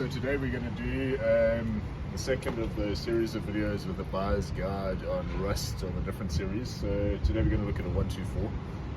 So today we're going to do the second of the series of videos with a buyer's guide on rust on the different series. So today we're going to look at a 124.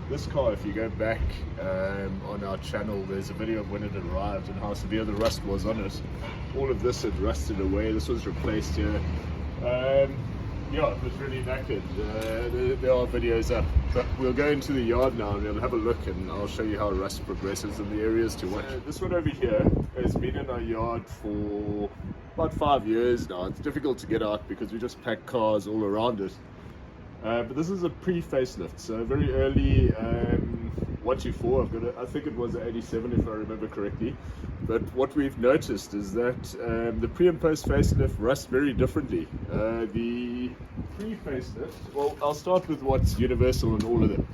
This car, if you go back on our channel, there's a video of when it arrived and how severe the rust was on it. All of this had rusted away. This was replaced here. Yeah, it was really knackered. There are videos up, but we'll go into the yard now and we'll have a look and I'll show you how rust progresses in the areas to watch. This one over here has been in our yard for about 5 years now. It's difficult to get out because we just pack cars all around it. But this is a pre-facelift, so a very early 124. I've got I think it was an 87 if I remember correctly. But what we've noticed is that the pre and post facelift rust very differently. The pre-facelift, well, I'll start with what's universal in all of them.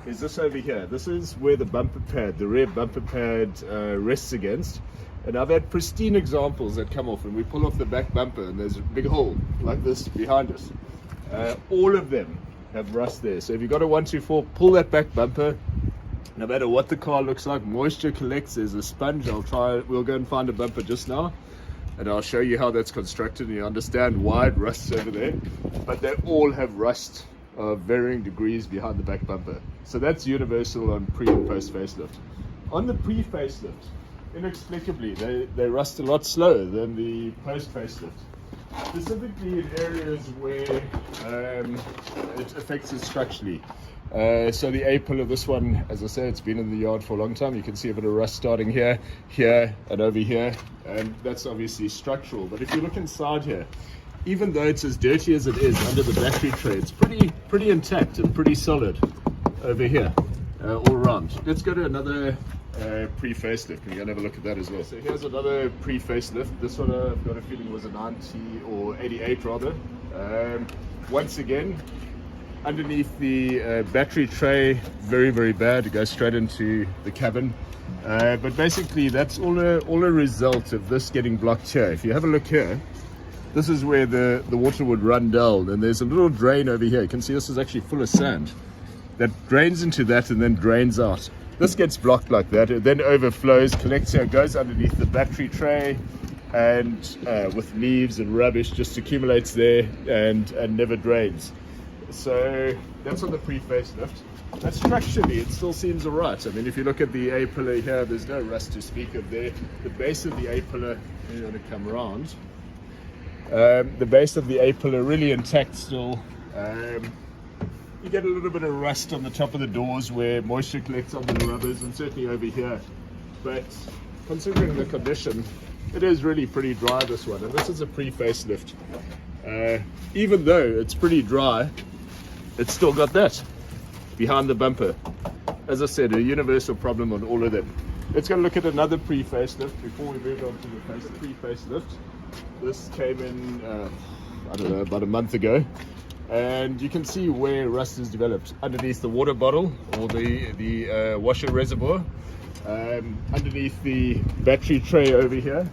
Is this over here. This is where the bumper pad, the rear bumper pad rests against. And I've had pristine examples that come off and we pull off the back bumper and there's a big hole like this behind us. All of them have rust there. So if you've got a 124, pull that back bumper. No matter what the car looks like, moisture collects. There's a sponge. We'll go and find a bumper just now and I'll show you how that's constructed and you understand why it rusts over there. But they all have rust of varying degrees behind the back bumper. So that's universal on pre and post facelift. On the pre facelift, inexplicably they rust a lot slower than the post facelift, specifically in areas where it affects it structurally. So the A-pillar, this one, as I say, it's been in the yard for a long time. You can see a bit of rust starting here, here, and over here, and that's obviously structural. But if you look inside here, even though it's as dirty as it is under the battery tray, it's pretty intact and pretty solid over here, all around. Let's go to another pre-facelift. We're going to have a look at that as well. So here's another pre-facelift. This one I've got a feeling was a 90 or 88 rather. Once again, underneath the battery tray, very bad. It goes straight into the cabin. But basically that's all a result of this getting blocked here. If you have a look here, this is where the water would run down and there's a little drain over here. You can see this is actually full of sand that drains into that and then drains out. This gets blocked like that, it then overflows, collects here, goes underneath the battery tray and with leaves and rubbish just accumulates there and never drains. So that's on the pre-facelift. But structurally it still seems alright. I mean, if you look at the A-pillar here, there's no rust to speak of there. The base of the A-pillar, you want to come around, the base of the A-pillar really intact still. You get a little bit of rust on the top of the doors where moisture collects on the rubbers and certainly over here. But considering the condition, it is really pretty dry, this one. And this is a pre-facelift. Even though it's pretty dry, it's still got that behind the bumper. As I said, a universal problem on all of them. Let's go look at another pre-facelift before we move on to the pre-facelift. This came in, I don't know, about a month ago. And you can see where rust is developed underneath the water bottle or the washer reservoir, underneath the battery tray over here.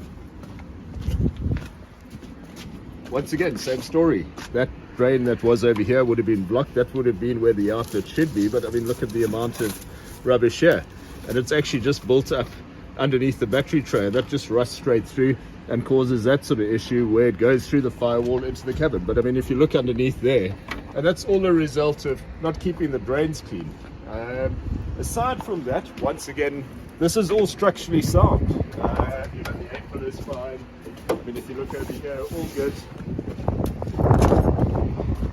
Once again, same story. That drain that was over here would have been blocked. That would have been where the outlet should be. But I mean, look at the amount of rubbish here. And it's actually just built up underneath the battery tray. That just rusts straight through and causes that sort of issue where it goes through the firewall into the cabin. But I mean, if you look underneath there, and that's all a result of not keeping the drains clean. Aside from that, once again, this is all structurally sound. You know, the A-pillar is fine. I mean, if you look over here, all good.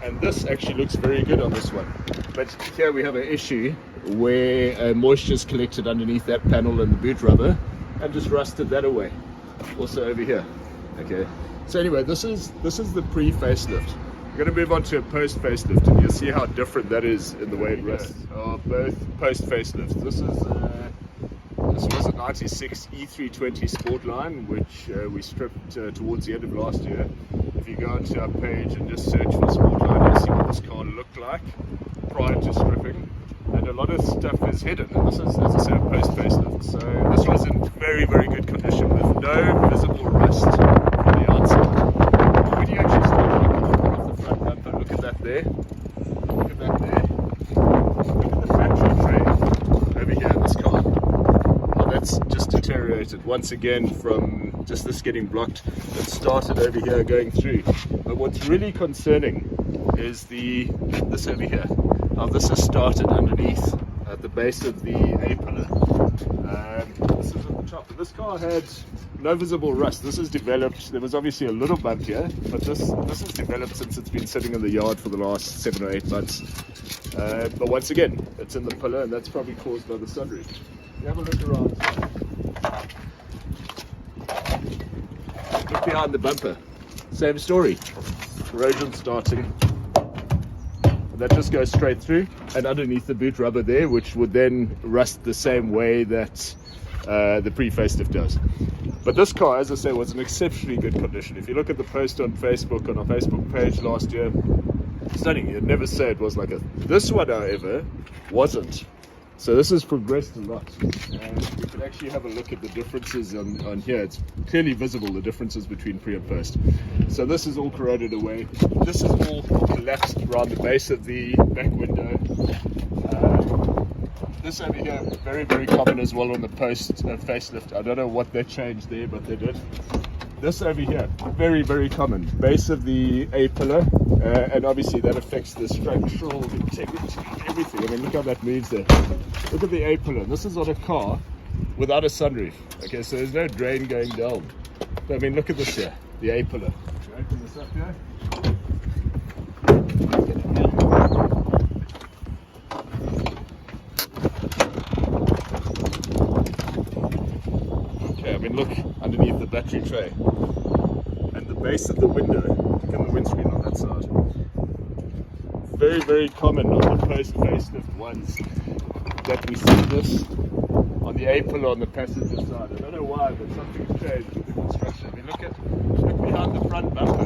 And this actually looks very good on this one. But here we have an issue where moisture's collected underneath that panel and the boot rubber and just rusted that away. Also over here. Okay, so anyway, this is the pre-facelift. We're going to move on to a post-facelift and you'll see how different that is in the way it rusts. Both post-facelifts. This was a 96 E320 Sportline, which we stripped towards the end of last year. If you go onto our page and just search for Sportline, you'll see what this car looked like prior to stripping. And a lot of stuff is hidden, and this is, as I say, a post-facelift. So this was in very good condition with no visible rust from the outside. When you actually start looking off the front bumper, look at that there. Look at that there. Look at the battery tray over here in this car. Well, that's just deteriorated once again from just this getting blocked. It started over here going through. But what's really concerning is this over here. Now this has started underneath at the base of the A pillar. This is at the top. This car had no visible rust. This has developed. There was obviously a little bump here, but this has developed since it's been sitting in the yard for the last 7 or 8 months. But once again, it's in the pillar, and that's probably caused by the sunroof. You have a look around. Look behind the bumper. Same story. Corrosion starting. That just goes straight through and underneath the boot rubber there, which would then rust the same way that the pre-facelift does. But this car, as I say, was in exceptionally good condition. If you look at the post on Facebook, on our Facebook page last year, stunning. You'd never say it was like a. This one, however, wasn't. So this has progressed a lot, and we can actually have a look at the differences on here. It's clearly visible, the differences between pre and post. So this is all corroded away. This is all collapsed around the base of the back window. This over here, very, very common as well on the post facelift. I don't know what they changed there, but they did. This over here, very, very common. Base of the A pillar, and obviously that affects the structural integrity, everything. I mean, look how that moves there. Look at the A pillar. This is on a car without a sunroof. Okay, so there's no drain going down. But, I mean, look at this here, the A pillar. Open this up here. Okay, I mean, look underneath the battery tray. And the base of the window, look at the windscreen on that side. Very, very common on the post-facelift ones that we see this on the A pillar on the passenger side. I don't know why, but something's changed with the construction. I mean, look behind the front bumper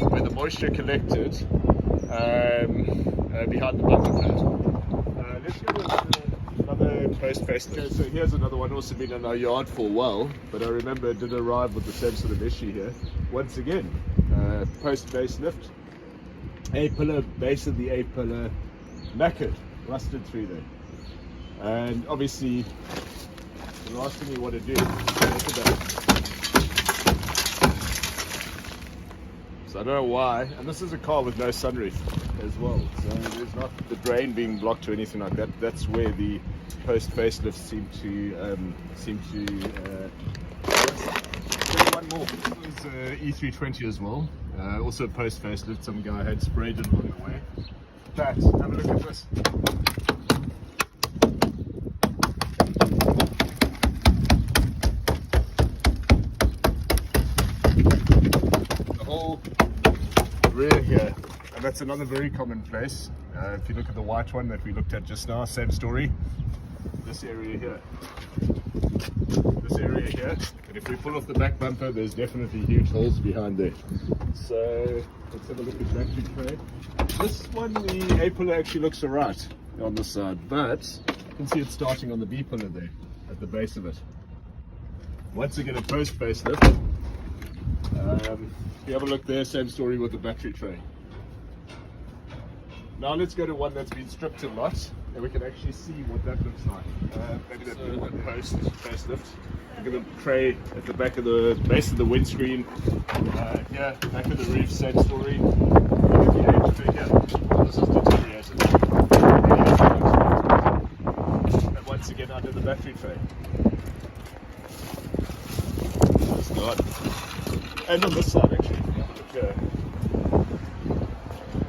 where the moisture collected behind the bumper pad. Let's go to another post-facelift. Okay, so here's another one, also been in our yard for a while, but I remember it did arrive with the same sort of issue here. Once again, post-facelift. A pillar, base of the A pillar, knackered, rusted through there. And obviously, the last thing you want to do is look at that. So I don't know why, and this is a car with no sunroof as well, so there's not the drain being blocked or anything like that. That's where the post-facelift seem to one more. This was E320 as well. Also a post-facelift. Some guy had sprayed it along the way. But have a look at this. The whole rear here, and that's another very common place. If you look at the white one that we looked at just now, same story. This area here. This area here, and if we pull off the back bumper, there's definitely huge holes behind there. So let's have a look at battery tray. This one, the A pillar actually looks alright on this side, but you can see it starting on the B pillar there at the base of it. Once again, a post facelift. If you have a look there, same story with the battery tray. Now let's go to one that's been stripped a lot, and we can actually see what that looks like. Maybe that post facelift. Look at the tray at the back of the base of the windscreen. Here, back of the roof, same story. Look at the A pillar here. This is deteriorated. And once again under the battery tray. It's gone. And on this side actually. Look,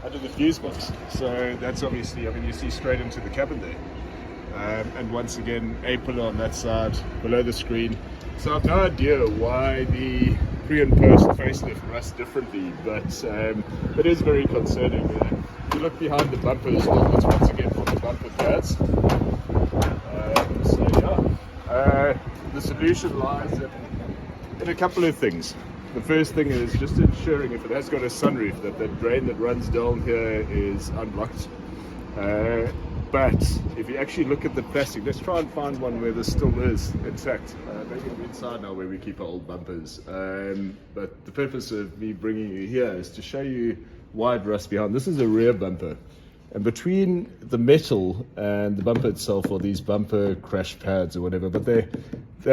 under the fuse box. So that's obviously, I mean, you see straight into the cabin there. And once again, A pillar on that side, below the screen. So I've no idea why the pre and post facelift rust differently, but it is very concerning. If you look behind the bumper as well, it's once again from the bumper pads. So yeah, the solution lies in a couple of things. The first thing is just ensuring, if it has got a sunroof, that the drain that runs down here is unblocked. But if you actually look at the plastic, let's try and find one where this still is intact. Maybe I'm inside now where we keep our old bumpers. But the purpose of me bringing you here is to show you wide rust behind. This is a rear bumper. And between the metal and the bumper itself are these bumper crash pads or whatever. But they're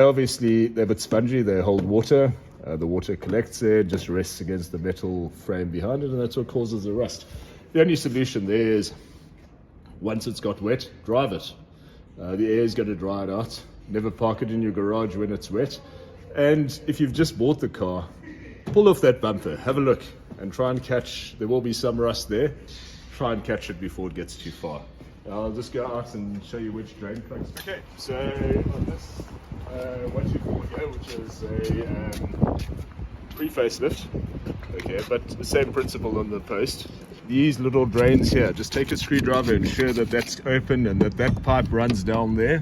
obviously, they're a bit spongy, they hold water. The water collects there, just rests against the metal frame behind it, and that's what causes the rust. The only solution there is, once it's got wet, drive it. The air is going to dry it out. Never park it in your garage when it's wet. And if you've just bought the car, pull off that bumper, have a look, and try and catch, there will be some rust there, try and catch it before it gets too far. I'll just go out and show you which drain plugs. Okay, so on this 124 here, which is a pre-facelift, okay, but the same principle on the post. These little drains here, just take a screwdriver and ensure that that's open and that that pipe runs down there.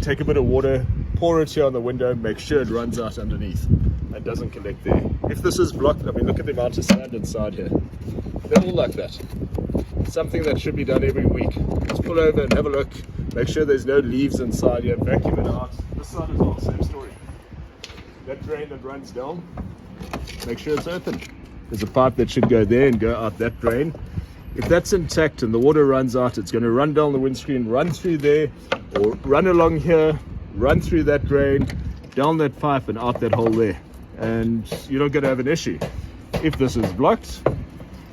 Take a bit of water, pour it here on the window, make sure it runs out underneath and doesn't collect there. If this is blocked, I mean, look at the amount of sand inside here. They're all like that. Something that should be done every week. Just pull over and have a look, make sure there's no leaves inside here, vacuum it out. This side as well, same story. That drain that runs down, make sure it's open. There's a pipe that should go there and go out that drain. If that's intact and the water runs out, it's going to run down the windscreen, run through there, or run along here, run through that drain, down that pipe and out that hole there. And you're not going to have an issue. If this is blocked,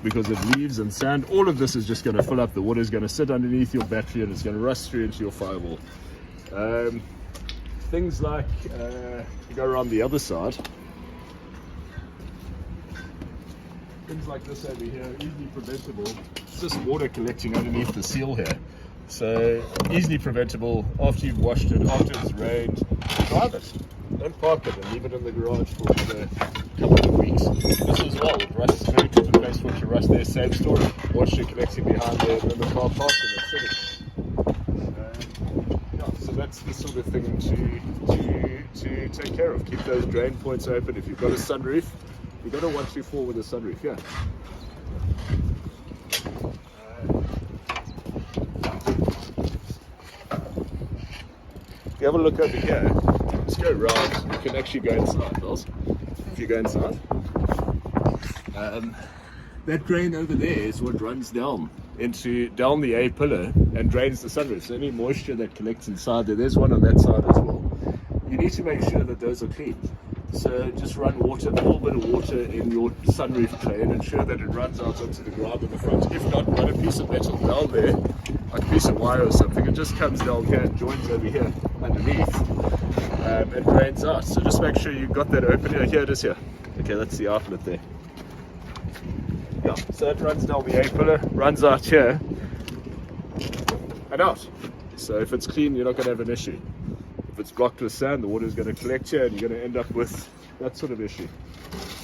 because of leaves and sand, all of this is just going to fill up. The water is going to sit underneath your battery and it's going to rust through into your firewall. Things like, go around the other side. Things like this over here, easily preventable. It's just water collecting underneath the seal here. So easily preventable. After you've washed it, after it's rained, drive it. Don't park it and leave it in the garage for another couple of weeks. This as well, with rust, is very typical place for it to rust there. Same story. Water collecting behind there, and then the car parked and it's sitting. Yeah, so that's the sort of thing to take care of. Keep those drain points open. If you've got a sunroof, you've got a 124 with a sunroof, yeah. If you have a look over here, just go around, you can actually go inside, Bells. If you go inside. That drain over there is what runs down the A pillar and drains the sunroof. So any moisture that collects inside there's one on that side as well. You need to make sure that those are clean. So just run water, a little bit of water in your sunroof tray and ensure that it runs out onto the ground in the front. If not, run a piece of metal down there, like a piece of wire or something. It just comes down here and joins over here underneath and drains out. So just make sure you've got that open here. Here it is here. Okay, that's the outlet there. Yeah, so it runs down the A pillar, runs out here and out. So if it's clean, you're not going to have an issue. If it's blocked with sand, the water is going to collect here and you're going to end up with that sort of issue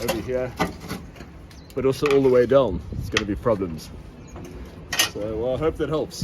over here, but also all the way down. It's going to be problems. So well, I hope that helps.